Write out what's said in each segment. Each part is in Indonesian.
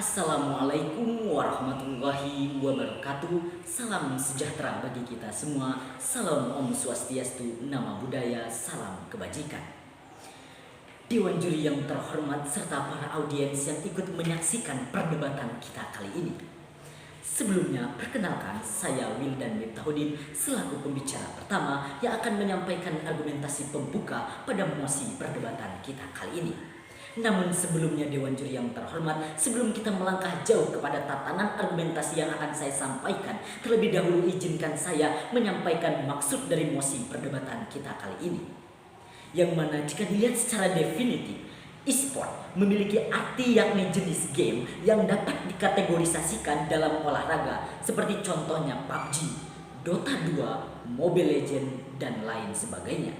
Assalamualaikum warahmatullahi wabarakatuh. Salam sejahtera bagi kita semua. Salam Om Swastiastu, Nama Budaya, salam kebajikan. Dewan juri yang terhormat serta para audiens yang ikut menyaksikan perdebatan kita kali ini. Sebelumnya, perkenalkan saya Wildan Miftahudin selaku pembicara pertama yang akan menyampaikan argumentasi pembuka pada mosi perdebatan kita kali ini. Namun sebelumnya Dewan Juri yang terhormat, sebelum kita melangkah jauh kepada tatanan argumentasi yang akan saya sampaikan, terlebih dahulu izinkan saya menyampaikan maksud dari mosi perdebatan kita kali ini. Yang mana jika dilihat secara definitif, e-sport memiliki arti yakni jenis game yang dapat dikategorisasikan dalam olahraga seperti contohnya PUBG, Dota 2, Mobile Legends, dan lain sebagainya.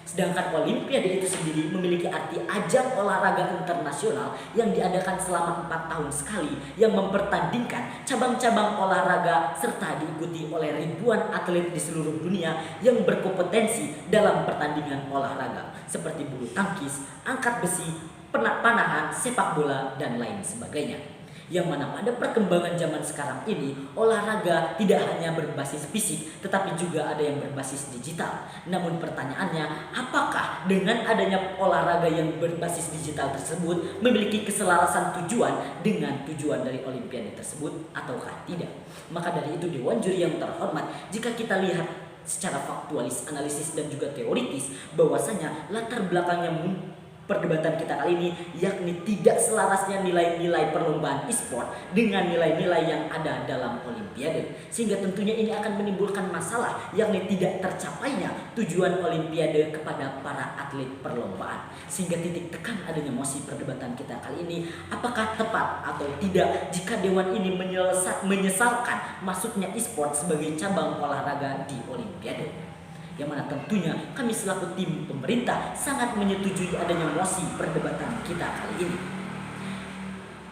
Sedangkan Olimpiade itu sendiri memiliki arti ajang olahraga internasional yang diadakan selama 4 tahun sekali yang mempertandingkan cabang-cabang olahraga serta diikuti oleh ribuan atlet di seluruh dunia yang berkompetensi dalam pertandingan olahraga seperti bulu tangkis, angkat besi, panahan, sepak bola, dan lain sebagainya. Yang mana pada perkembangan zaman sekarang ini olahraga tidak hanya berbasis fisik tetapi juga ada yang berbasis digital. Namun pertanyaannya, apakah dengan adanya olahraga yang berbasis digital tersebut memiliki keselarasan tujuan dengan tujuan dari Olimpiade tersebut ataukah tidak? Maka dari itu Dewan Juri yang terhormat, jika kita lihat secara faktualis, analisis, dan juga teoritis bahwasanya latar belakangnya perdebatan kita kali ini yakni tidak selarasnya nilai-nilai perlombaan e-sport dengan nilai-nilai yang ada dalam Olimpiade, sehingga tentunya ini akan menimbulkan masalah yakni tidak tercapainya tujuan Olimpiade kepada para atlet perlombaan, sehingga titik tekan adanya mosi perdebatan kita kali ini, apakah tepat atau tidak jika Dewan ini menyesalkan masuknya e-sport sebagai cabang olahraga di Olimpiade. Yang mana tentunya kami selaku tim pemerintah sangat menyetujui adanya mosi perdebatan kita kali ini.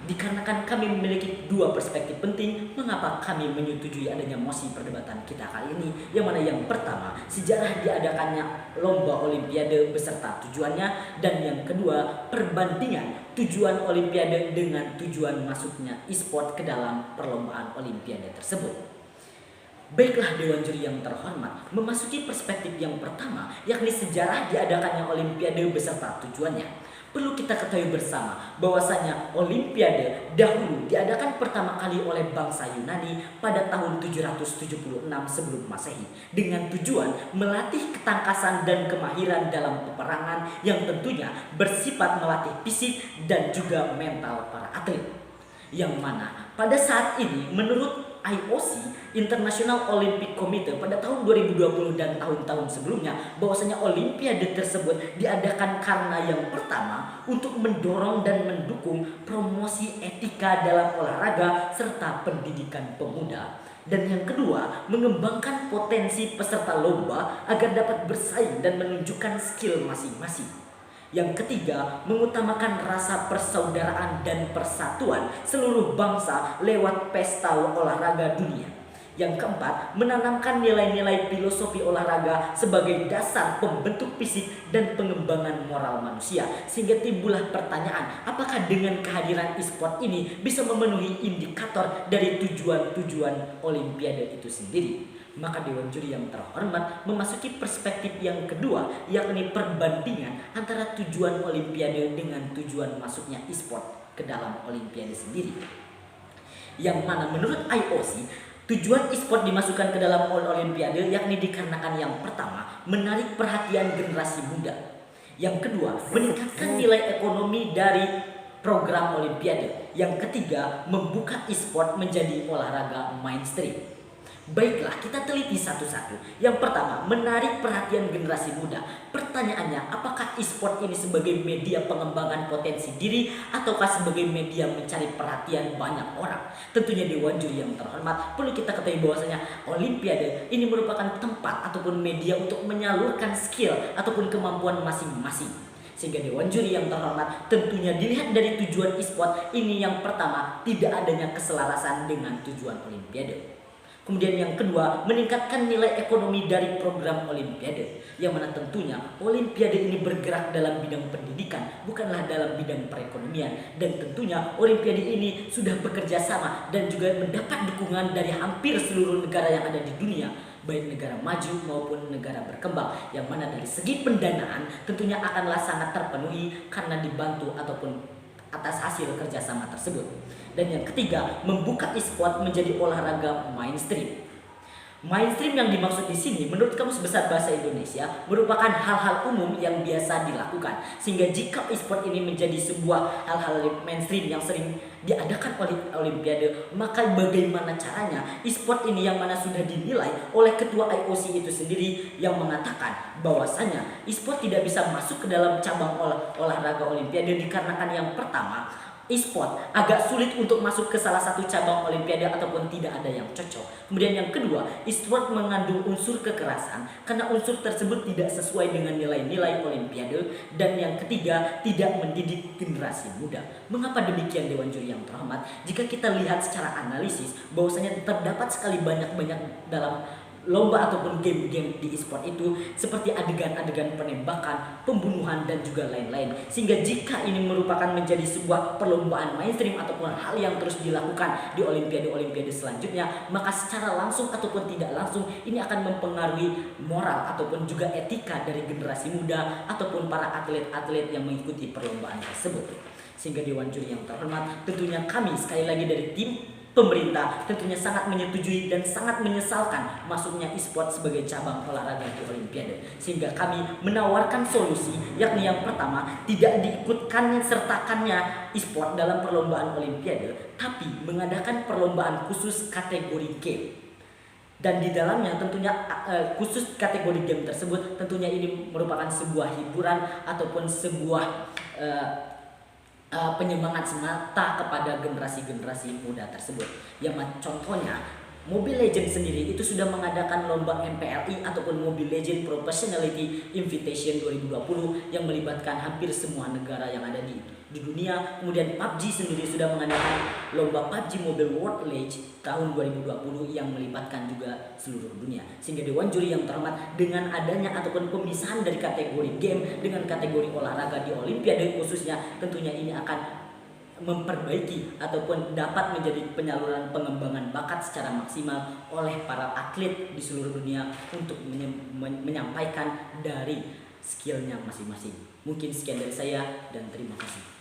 Dikarenakan kami memiliki dua perspektif penting mengapa kami menyetujui adanya mosi perdebatan kita kali ini. Yang mana yang pertama, sejarah diadakannya lomba Olimpiade beserta tujuannya, dan yang kedua, perbandingan tujuan Olimpiade dengan tujuan masuknya e-sport ke dalam perlombaan Olimpiade tersebut. Baiklah Dewan Juri yang terhormat, memasuki perspektif yang pertama yakni sejarah diadakannya Olimpiade beserta tujuannya. Perlu kita ketahui bersama bahwasanya Olimpiade dahulu diadakan pertama kali oleh bangsa Yunani pada tahun 776 sebelum Masehi dengan tujuan melatih ketangkasan dan kemahiran dalam peperangan yang tentunya bersifat melatih fisik dan juga mental para atlet. Yang mana pada saat ini menurut IOC, International Olympic Committee, pada tahun 2020 dan tahun-tahun sebelumnya bahwasanya Olimpiade tersebut diadakan karena yang pertama untuk mendorong dan mendukung promosi etika dalam olahraga serta pendidikan pemuda, dan yang kedua mengembangkan potensi peserta lomba agar dapat bersaing dan menunjukkan skill masing-masing. Yang ketiga, mengutamakan rasa persaudaraan dan persatuan seluruh bangsa lewat pesta olahraga dunia. Yang keempat, menanamkan nilai-nilai filosofi olahraga sebagai dasar pembentuk fisik dan pengembangan moral manusia. Sehingga timbullah pertanyaan, apakah dengan kehadiran e-sport ini bisa memenuhi indikator dari tujuan-tujuan Olimpiade itu sendiri? Maka Dewan Juri yang terhormat memasuki perspektif yang kedua yakni perbandingan antara tujuan Olimpiade dengan tujuan masuknya e-sport ke dalam Olimpiade sendiri. Yang mana menurut IOC, tujuan e-sport dimasukkan ke dalam Olimpiade yakni dikarenakan yang pertama, menarik perhatian generasi muda. Yang kedua, meningkatkan nilai ekonomi dari program Olimpiade. Yang ketiga, membuka e-sport menjadi olahraga mainstream. Baiklah, kita teliti satu-satu. Yang pertama, menarik perhatian generasi muda. Pertanyaannya, apakah e-sport ini sebagai media pengembangan potensi diri ataukah sebagai media mencari perhatian banyak orang? Tentunya Dewan Juri yang terhormat, perlu kita ketahui bahwasanya Olimpiade ini merupakan tempat ataupun media untuk menyalurkan skill ataupun kemampuan masing-masing. Sehingga Dewan Juri yang terhormat tentunya dilihat dari tujuan e-sport ini, yang pertama, tidak adanya keselarasan dengan tujuan Olimpiade. Kemudian yang kedua, meningkatkan nilai ekonomi dari program Olimpiade. Yang mana tentunya Olimpiade ini bergerak dalam bidang pendidikan, bukanlah dalam bidang perekonomian. Dan tentunya Olimpiade ini sudah bekerja sama dan juga mendapat dukungan dari hampir seluruh negara yang ada di dunia, baik negara maju maupun negara berkembang, yang mana dari segi pendanaan tentunya akanlah sangat terpenuhi karena dibantu ataupun atas hasil kerjasama tersebut. Dan yang ketiga, membuka e-sport menjadi olahraga mainstream. Mainstream yang dimaksud di sini menurut Kamus Besar Bahasa Indonesia merupakan hal-hal umum yang biasa dilakukan. Sehingga jika e-sport ini menjadi sebuah hal-hal mainstream yang sering diadakan oleh Olimpiade, maka bagaimana caranya e-sport ini yang mana sudah dinilai oleh ketua IOC itu sendiri yang mengatakan bahwasanya e-sport tidak bisa masuk ke dalam cabang olahraga Olimpiade dikarenakan yang pertama, e-sport agak sulit untuk masuk ke salah satu cabang Olimpiade ataupun tidak ada yang cocok. Kemudian yang kedua, e-sport mengandung unsur kekerasan karena unsur tersebut tidak sesuai dengan nilai-nilai Olimpiade. Dan yang ketiga, tidak mendidik generasi muda. Mengapa demikian Dewan Juri yang terhormat? Jika kita lihat secara analisis bahwasanya terdapat sekali banyak dalam lomba ataupun game-game di e-sport itu seperti adegan-adegan penembakan, pembunuhan dan juga lain-lain. Sehingga jika ini merupakan menjadi sebuah perlombaan mainstream ataupun hal yang terus dilakukan di olimpiade-olimpiade selanjutnya, maka secara langsung ataupun tidak langsung ini akan mempengaruhi moral ataupun juga etika dari generasi muda ataupun para atlet-atlet yang mengikuti perlombaan tersebut. Sehingga Dewan Juri yang terhormat, tentunya kami sekali lagi dari tim pemerintah tentunya sangat menyetujui dan sangat menyesalkan masuknya e-sport sebagai cabang olahraga di Olimpiade. Sehingga kami menawarkan solusi, yakni yang pertama, tidak diikutkan sertakannya e-sport dalam perlombaan Olimpiade, tapi mengadakan perlombaan khusus kategori game. Dan di dalamnya tentunya khusus kategori game tersebut tentunya ini merupakan sebuah hiburan ataupun sebuah penyemangat semata kepada generasi-generasi muda tersebut. Yang contohnya Mobile Legends sendiri itu sudah mengadakan lomba MPLI ataupun Mobile Legends Professionality Invitation 2020 yang melibatkan hampir semua negara yang ada di dunia. Kemudian PUBG sendiri sudah mengadakan lomba PUBG Mobile World League tahun 2020 yang melibatkan juga seluruh dunia. Sehingga Dewan Juri yang terhormat, dengan adanya ataupun pemisahan dari kategori game dengan kategori olahraga di Olimpiade khususnya, tentunya ini akan memperbaiki ataupun dapat menjadi penyaluran pengembangan bakat secara maksimal oleh para atlet di seluruh dunia untuk menyampaikan dari skillnya masing-masing. Mungkin sekian dari saya dan terima kasih.